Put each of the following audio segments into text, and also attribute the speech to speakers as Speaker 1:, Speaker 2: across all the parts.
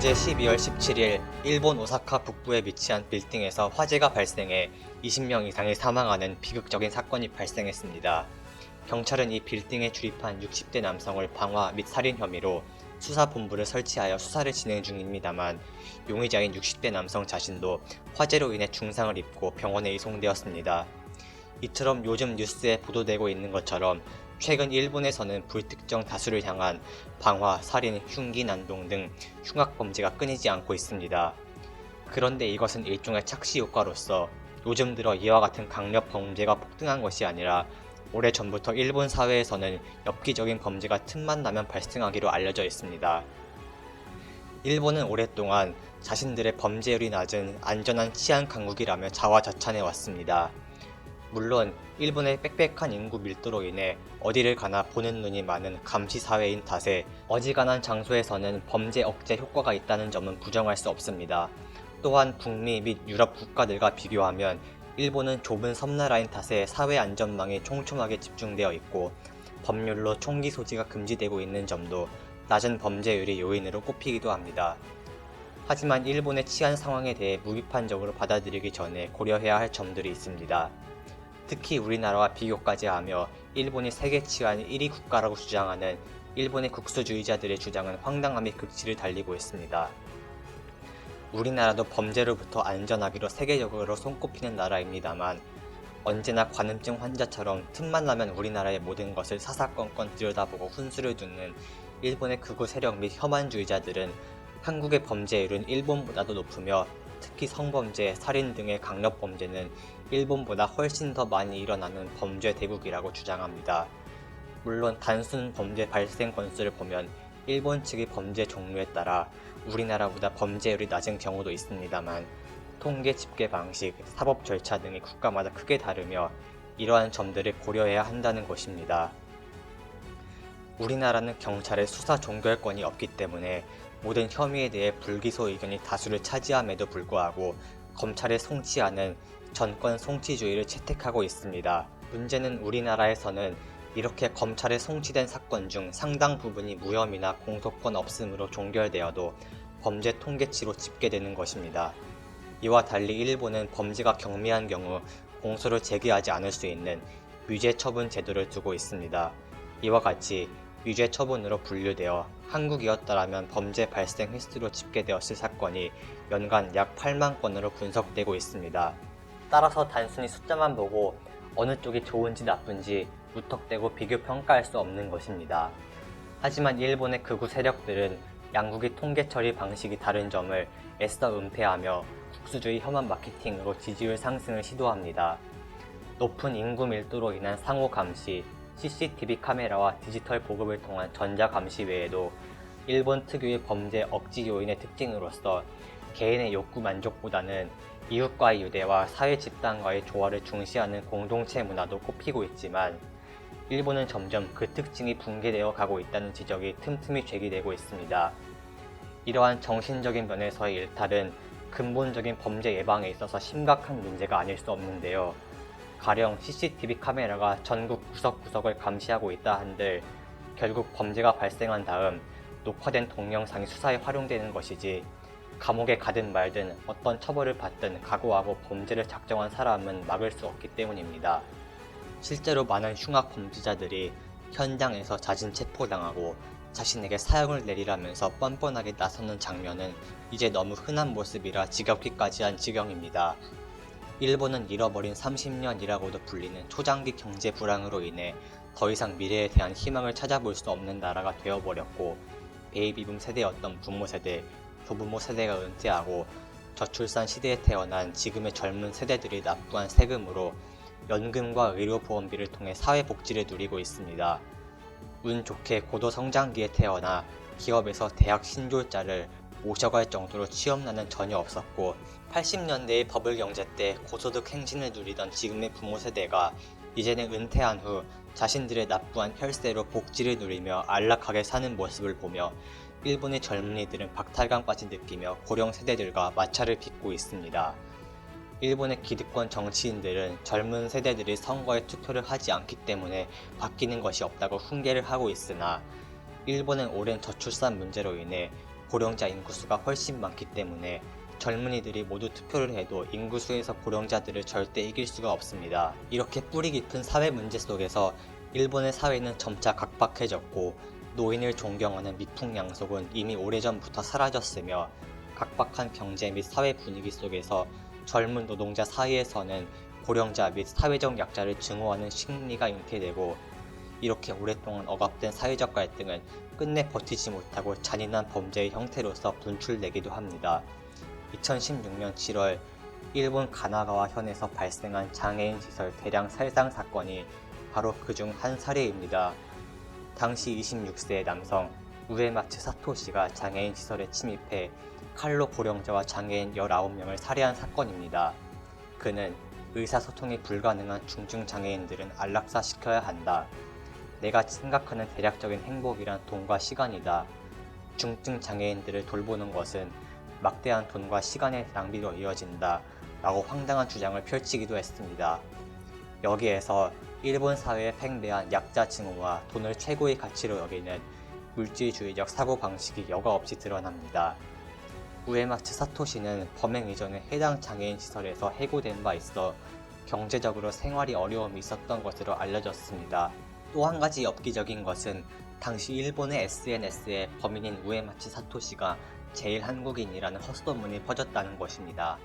Speaker 1: 어제 12월 17일 일본 오사카 북부에 위치한 빌딩에서 화재가 발생해 20명 이상이 사망하는 비극적인 사건이 발생했습니다. 경찰은 이 빌딩에 출입한 60대 남성을 방화 및 살인 혐의로 수사본부를 설치하여 수사를 진행 중입니다만 용의자인 60대 남성 자신도 화재로 인해 중상을 입고 병원에 이송되었습니다. 이처럼 요즘 뉴스에 보도되고 있는 것처럼 최근 일본에서는 불특정 다수를 향한 방화, 살인, 흉기, 난동 등 흉악범죄가 끊이지 않고 있습니다. 그런데 이것은 일종의 착시 효과로서 요즘 들어 이와 같은 강력 범죄가 폭등한 것이 아니라 오래전부터 일본 사회에서는 엽기적인 범죄가 틈만 나면 발생하기로 알려져 있습니다. 일본은 오랫동안 자신들의 범죄율이 낮은 안전한 치안 강국이라며 자화자찬해 왔습니다. 물론 일본의 빽빽한 인구 밀도로 인해 어디를 가나 보는 눈이 많은 감시사회인 탓에 어지간한 장소에서는 범죄 억제 효과가 있다는 점은 부정할 수 없습니다. 또한 북미 및 유럽 국가들과 비교하면 일본은 좁은 섬나라인 탓에 사회 안전망이 촘촘하게 집중되어 있고 법률로 총기 소지가 금지되고 있는 점도 낮은 범죄율이 요인으로 꼽히기도 합니다. 하지만 일본의 치안 상황에 대해 무비판적으로 받아들이기 전에 고려해야 할 점들이 있습니다. 특히 우리나라와 비교까지 하며 일본이 세계 치안 1위 국가라고 주장하는 일본의 국수주의자들의 주장은 황당함이 극치를 달리고 있습니다. 우리나라도 범죄로부터 안전하기로 세계적으로 손꼽히는 나라입니다만 언제나 관음증 환자처럼 틈만 나면 우리나라의 모든 것을 사사건건 들여다보고 훈수를 두는 일본의 극우 세력 및 혐한주의자들은 한국의 범죄율은 일본보다도 높으며 특히 성범죄, 살인 등의 강력범죄는 일본보다 훨씬 더 많이 일어나는 범죄 대국이라고 주장합니다. 물론 단순 범죄 발생 건수를 보면 일본 측의 범죄 종류에 따라 우리나라보다 범죄율이 낮은 경우도 있습니다만 통계 집계 방식, 사법 절차 등이 국가마다 크게 다르며 이러한 점들을 고려해야 한다는 것입니다. 우리나라는 경찰의 수사 종결권이 없기 때문에 모든 혐의에 대해 불기소 의견이 다수를 차지함에도 불구하고 검찰의 송치하는 전권 송치주의를 채택하고 있습니다. 문제는 우리나라에서는 이렇게 검찰에 송치된 사건 중 상당 부분이 무혐의나 공소권 없음으로 종결되어도 범죄 통계치로 집계되는 것입니다. 이와 달리 일본은 범죄가 경미한 경우 공소를 제기하지 않을 수 있는 유죄 처분 제도를 두고 있습니다. 이와 같이 유죄 처분으로 분류되어 한국이었다라면 범죄 발생 횟수로 집계되었을 사건이 연간 약 8만 건으로 분석되고 있습니다. 따라서 단순히 숫자만 보고 어느 쪽이 좋은지 나쁜지 무턱대고 비교 평가할 수 없는 것입니다. 하지만 일본의 극우 세력들은 양국의 통계 처리 방식이 다른 점을 애써 은폐하며 국수주의 혐한 마케팅으로 지지율 상승을 시도합니다. 높은 인구 밀도로 인한 상호 감시, CCTV 카메라와 디지털 보급을 통한 전자 감시 외에도 일본 특유의 범죄 억지 요인의 특징으로서 개인의 욕구 만족보다는 이웃과의 유대와 사회 집단과의 조화를 중시하는 공동체 문화도 꼽히고 있지만 일본은 점점 그 특징이 붕괴되어 가고 있다는 지적이 틈틈이 제기되고 있습니다. 이러한 정신적인 면에서의 일탈은 근본적인 범죄 예방에 있어서 심각한 문제가 아닐 수 없는데요. 가령 CCTV 카메라가 전국 구석구석을 감시하고 있다 한들 결국 범죄가 발생한 다음 녹화된 동영상이 수사에 활용되는 것이지 감옥에 가든 말든 어떤 처벌을 받든 각오하고 범죄를 작정한 사람은 막을 수 없기 때문입니다. 실제로 많은 흉악 범죄자들이 현장에서 자진 체포당하고 자신에게 사형을 내리라면서 뻔뻔하게 나서는 장면은 이제 너무 흔한 모습이라 지겹기까지 한 지경입니다. 일본은 잃어버린 30년이라고도 불리는 초장기 경제 불황으로 인해 더 이상 미래에 대한 희망을 찾아볼 수 없는 나라가 되어버렸고 베이비붐 세대였던 부모 세대, 조부모 세대가 은퇴하고 저출산 시대에 태어난 지금의 젊은 세대들이 납부한 세금으로 연금과 의료보험비를 통해 사회복지를 누리고 있습니다. 운 좋게 고도성장기에 태어나 기업에서 대학 신졸자를 모셔갈 정도로 취업난은 전혀 없었고 80년대의 버블경제 때 고소득 행진을 누리던 지금의 부모 세대가 이제는 은퇴한 후 자신들의 납부한 혈세로 복지를 누리며 안락하게 사는 모습을 보며 일본의 젊은이들은 박탈감까지 느끼며 고령 세대들과 마찰을 빚고 있습니다. 일본의 기득권 정치인들은 젊은 세대들이 선거에 투표를 하지 않기 때문에 바뀌는 것이 없다고 훈계를 하고 있으나 일본은 오랜 저출산 문제로 인해 고령자 인구수가 훨씬 많기 때문에 젊은이들이 모두 투표를 해도 인구수에서 고령자들을 절대 이길 수가 없습니다. 이렇게 뿌리 깊은 사회 문제 속에서 일본의 사회는 점차 각박해졌고 노인을 존경하는 미풍양속은 이미 오래전부터 사라졌으며 각박한 경제 및 사회 분위기 속에서 젊은 노동자 사이에서는 고령자 및 사회적 약자를 증오하는 심리가 잉태되고 이렇게 오랫동안 억압된 사회적 갈등은 끝내 버티지 못하고 잔인한 범죄의 형태로서 분출되기도 합니다. 2016년 7월 일본 가나가와 현에서 발생한 장애인 시설 대량 살상 사건이 바로 그중 한 사례입니다. 당시 26세의 남성 우에마츠 사토시가 장애인 시설에 침입해 칼로 고령자와 장애인 19명을 살해한 사건입니다. 그는 의사소통이 불가능한 중증 장애인들은 안락사시켜야 한다. 내가 생각하는 대략적인 행복이란 돈과 시간이다. 중증 장애인들을 돌보는 것은 막대한 돈과 시간의 낭비로 이어진다. 라고 황당한 주장을 펼치기도 했습니다. 여기에서 일본 사회의 팽배한 약자 증오와 돈을 최고의 가치로 여기는 물질주의적 사고방식이 여과없이 드러납니다. 우에마츠 사토시는 범행 이전에 해당 장애인 시설에서 해고된 바 있어 경제적으로 생활이 어려움이 있었던 것으로 알려졌습니다. 또 한 가지 엽기적인 것은 당시 일본의 SNS에 범인인 우에마츠 사토시가 제일 한국인이라는 헛소문이 퍼졌다는 것입니다.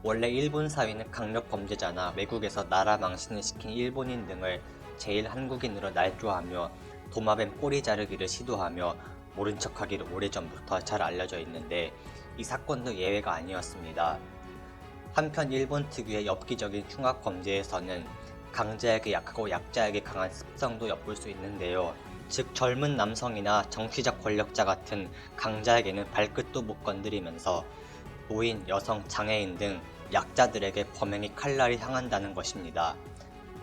Speaker 1: 원래 일본 사회는 강력 범죄자나 외국에서 나라 망신을 시킨 일본인 등을 제일 한국인으로 날조하며 도마뱀 꼬리 자르기를 시도하며 모른 척하기를 오래전부터 잘 알려져 있는데 이 사건도 예외가 아니었습니다. 한편 일본 특유의 엽기적인 흉악 범죄에서는 강자에게 약하고 약자에게 강한 습성도 엿볼 수 있는데요. 즉 젊은 남성이나 정치적 권력자 같은 강자에게는 발끝도 못 건드리면서 노인, 여성, 장애인 등 약자들에게 범행이 칼날이 향한다는 것입니다.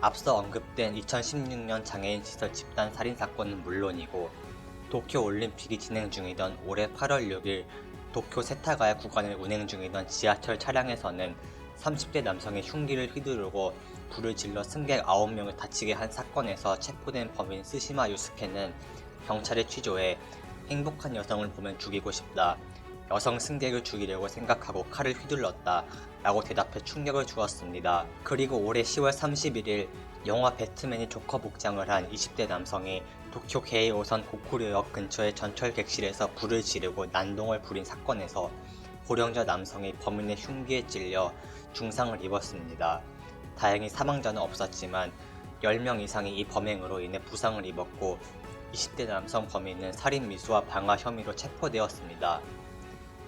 Speaker 1: 앞서 언급된 2016년 장애인 시설 집단 살인 사건은 물론이고 도쿄 올림픽이 진행 중이던 올해 8월 6일 도쿄 세타가야 구간을 운행 중이던 지하철 차량에서는 30대 남성이 흉기를 휘두르고 불을 질러 승객 9명을 다치게 한 사건에서 체포된 범인 스시마 유스케는 경찰에 취조해 행복한 여성을 보면 죽이고 싶다. 여성 승객을 죽이려고 생각하고 칼을 휘둘렀다. 라고 대답해 충격을 주었습니다. 그리고 올해 10월 31일 영화 배트맨이 조커 복장을 한 20대 남성이 도쿄 게이 5선 고쿠류역 근처의 전철 객실에서 불을 지르고 난동을 부린 사건에서 고령자 남성이 범인의 흉기에 찔려 중상을 입었습니다. 다행히 사망자는 없었지만 10명 이상이 이 범행으로 인해 부상을 입었고 20대 남성 범인은 살인 미수와 방화 혐의로 체포되었습니다.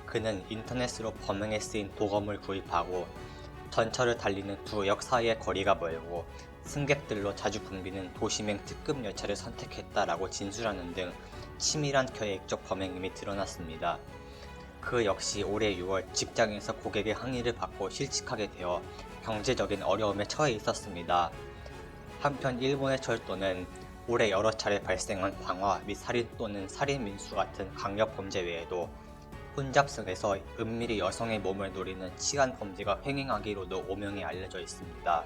Speaker 1: 그는 인터넷으로 범행에 쓰인 도검을 구입하고 전철을 달리는 두 역 사이의 거리가 멀고 승객들로 자주 붐비는 도심행 특급 열차를 선택했다라고 진술하는 등 치밀한 계획적 범행임이 드러났습니다. 그 역시 올해 6월 직장에서 고객의 항의를 받고 실직하게 되어 경제적인 어려움에 처해 있었습니다. 한편 일본의 철도는 올해 여러 차례 발생한 방화 및 살인 또는 살인 민수 같은 강력 범죄 외에도 혼잡성에서 은밀히 여성의 몸을 노리는 치안 범죄가 횡행하기로도 오명이 알려져 있습니다.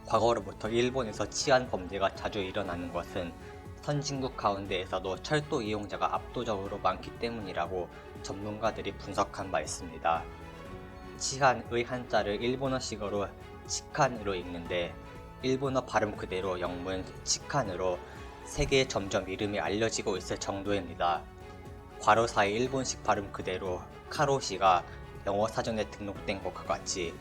Speaker 1: 과거로부터 일본에서 치안 범죄가 자주 일어나는 것은 선진국 가운데에서도 철도 이용자가 압도적으로 많기 때문이라고 전문가들이 분석한 바 있습니다. 치안의 한자를 일본어식으로 치칸으로 읽는데 일본어 발음 그대로 영문 치칸으로 세계에 점점 이름이 알려지고 있을 정도입니다. 괄호 사이 일본식 발음 그대로 카로시가 영어 사전에 등록된 것과 같이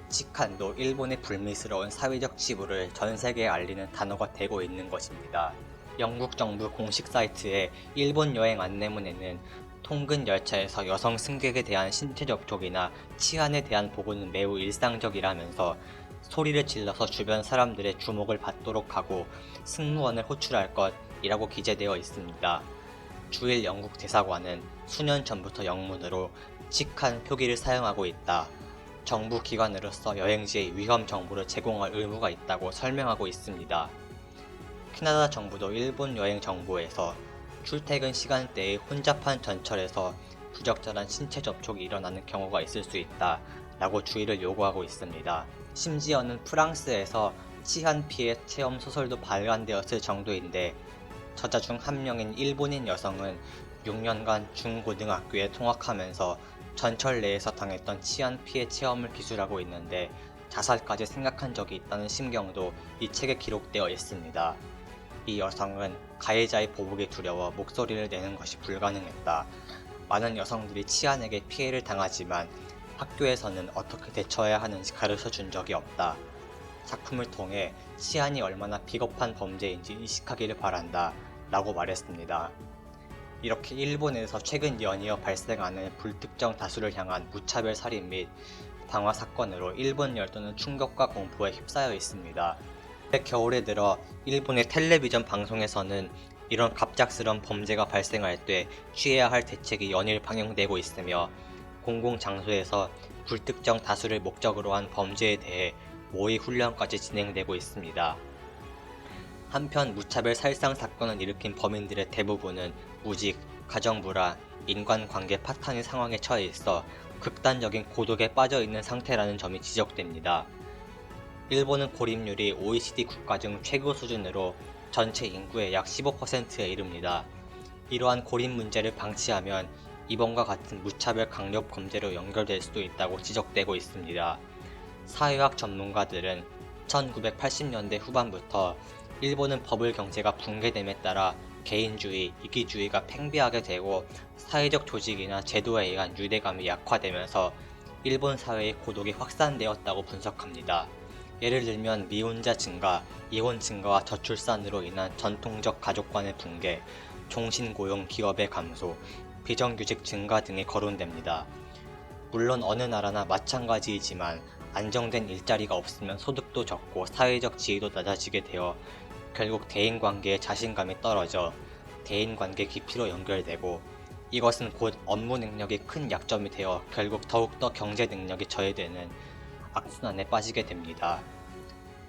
Speaker 1: 치칸도 일본의 불미스러운 사회적 치부를 전 세계에 알리는 단어가 되고 있는 것입니다. 영국 정부 공식 사이트의 일본 여행 안내문에는 통근 열차에서 여성 승객에 대한 신체 접촉이나 치안에 대한 보고는 매우 일상적이라면서 소리를 질러서 주변 사람들의 주목을 받도록 하고 승무원을 호출할 것이라고 기재되어 있습니다. 주일 영국 대사관은 수년 전부터 영문으로 치칸 표기를 사용하고 있다. 정부 기관으로서 여행지의 위험 정보를 제공할 의무가 있다고 설명하고 있습니다. 캐나다 정부도 일본 여행 정보에서 출퇴근 시간대의 혼잡한 전철에서 부적절한 신체 접촉이 일어나는 경우가 있을 수 있다 라고 주의를 요구하고 있습니다. 심지어는 프랑스에서 치안 피해 체험 소설도 발간되었을 정도인데 저자 중 한 명인 일본인 여성은 6년간 중고등학교에 통학하면서 전철 내에서 당했던 치안 피해 체험을 기술하고 있는데 자살까지 생각한 적이 있다는 심경도 이 책에 기록되어 있습니다. 이 여성은 가해자의 보복에 두려워 목소리를 내는 것이 불가능했다. 많은 여성들이 치안에게 피해를 당하지만 학교에서는 어떻게 대처해야 하는지 가르쳐 준 적이 없다. 작품을 통해 치안이 얼마나 비겁한 범죄인지 인식하기를 바란다 라고 말했습니다. 이렇게 일본에서 최근 연이어 발생하는 불특정 다수를 향한 무차별 살인 및 방화 사건으로 일본 열도는 충격과 공포에 휩싸여 있습니다. 겨울에 들어 일본의 텔레비전 방송에서는 이런 갑작스런 범죄가 발생할 때 취해야 할 대책이 연일 방영되고 있으며 공공장소에서 불특정 다수를 목적으로 한 범죄에 대해 모의 훈련까지 진행되고 있습니다. 한편 무차별 살상 사건을 일으킨 범인들의 대부분은 무직, 가정불화, 인간관계 파탄의 상황에 처해 있어 극단적인 고독에 빠져 있는 상태라는 점이 지적됩니다. 일본은 고립률이 OECD 국가 중 최고 수준으로 전체 인구의 약 15%에 이릅니다. 이러한 고립 문제를 방치하면 이번과 같은 무차별 강력 범죄로 연결될 수도 있다고 지적되고 있습니다. 사회학 전문가들은 1980년대 후반부터 일본은 버블 경제가 붕괴됨에 따라 개인주의, 이기주의가 팽배하게 되고 사회적 조직이나 제도에 의한 유대감이 약화되면서 일본 사회의 고독이 확산되었다고 분석합니다. 예를 들면 미혼자 증가, 이혼 증가와 저출산으로 인한 전통적 가족관의 붕괴, 종신고용 기업의 감소, 비정규직 증가 등이 거론됩니다. 물론 어느 나라나 마찬가지이지만 안정된 일자리가 없으면 소득도 적고 사회적 지위도 낮아지게 되어 결국 대인관계의 자신감이 떨어져 대인관계 기피로 연결되고 이것은 곧 업무 능력이 큰 약점이 되어 결국 더욱더 경제 능력이 저해되는 악순환에 빠지게 됩니다.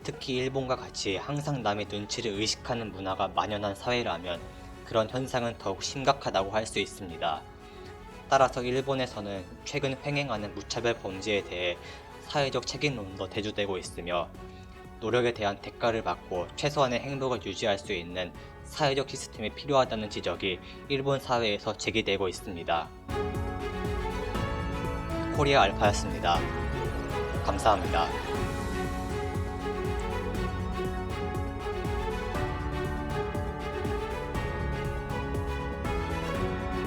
Speaker 1: 특히 일본과 같이 항상 남의 눈치를 의식하는 문화가 만연한 사회라면 그런 현상은 더욱 심각하다고 할 수 있습니다. 따라서 일본에서는 최근 횡행하는 무차별 범죄에 대해 사회적 책임론도 대두되고 있으며 노력에 대한 대가를 받고 최소한의 행복을 유지할 수 있는 사회적 시스템이 필요하다는 지적이 일본 사회에서 제기되고 있습니다. 코리아 알파였습니다. 감사합니다.